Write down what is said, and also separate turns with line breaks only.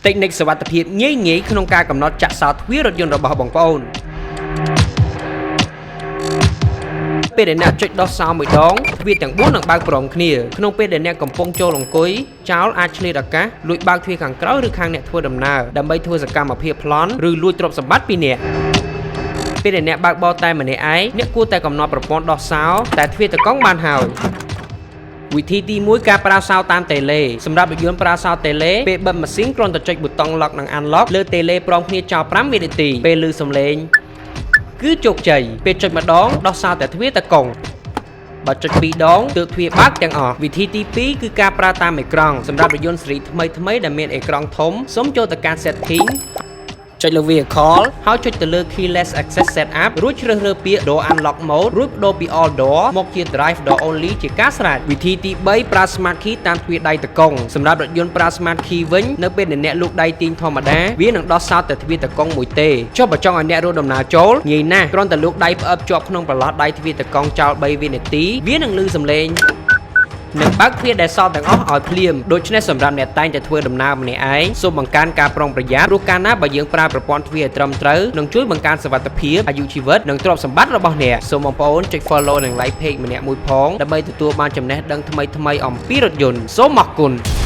Technique សវត្ថិភាពងាយៗក្នុងការកំណត់ចាក់សោទ្វាររថយន្តរបស់បងប្អូនពេលដែលអ្នកចុចដោះសោមួយដងទ្វារទាំង4នឹងបើកព្រមគ្នាក្នុងពេលដែលអ្នកកំពុងចូលអង្គុយចោលអាចឆ្លៀតឱកាសលួចបើកទ្វារខាងក្រោយឬខាងអ្នកធ្វើដំណើរដើម្បីធ្វើសកម្មភាពប្លន់ឬលួចទ្រព្យសម្បត្តិពីអ្នកពេលដែលអ្នកបើកបរតែម្នាក់ឯងអ្នកគួរតែកំណត់ប្រព័ន្ធដោះសោតែទ្វារតកង់បានហើយវិធីទី1ការប្រើសោតាមតេឡេសម្រាប់រថយន្តប្រើសោតេឡេពេលបិទម៉ាស៊ីនគ្រាន់តែចុចប៊ូតុង lock និង unlock លើតេឡេព្រមគ្នាចោល5វិនាទីពេលឮសំឡេងគឺជោគជ័យពេលចុចម្ដងដោះសោតែទ្វារតកង់បើចុច2ដងទើបទ្វារបើកទាំងអស់វិធីទី2គឺការប្រើតាមអេក្រង់សម្រាប់រថយន្តស៊េរីថ្មីដែលមានអេក្រង់ធំសូមចូលទៅកាន់ setting ចុចលើ vehicle ហើយចុចទៅលើ keyless access setup រួចជ្រើសរើសពាក្យ door unlock mode រួចបដូរពី all door មកជា drive door only ជាការស្រេចវិធីទី3ប្រើ smart key តាមទ្វារដៃតកង់សម្រាប់រថយន្តប្រើ smart key វិញនៅពេលដែលអ្នកលូកដៃទាញធម្មតាវានឹងដោះសោតែទ្វារតកង់មួយទេចុះបើចង់ឲ្យអ្នករត់ដំណើរចូលងាយណាស់គ្រាន់តែលូកដៃផ្អឹបជាប់ក្នុងប្រឡោះដៃទ្វារតកង់ចោល3វិនាទីវានឹងឮសំឡេងនឹងបើកទ្វារដែលសល់ទាំងអស់ឲ្យភ្លាមដូច្នេះសម្រាប់អ្នកតែងតែធ្វើដំណើរម្នាក់ឯងសូមបង្កើនការប្រុងប្រយ័ត្នព្រោះកាលណាបើយើងប្រើប្រព័ន្ធទ្វារឲ្យត្រឹមត្រូវនឹងជួយបង្កើនសុវត្ថិភាពអាយុជីវិតនិងទ្រព្យសម្បត្តិរបស់អ្នកសូមបងប្អូនចុច follow និង like page ម្នាក់មួយផងដើម្បីទទួលបានចំណេះដឹងថ្មីៗអំពីរថយន្តសូមអរគុណ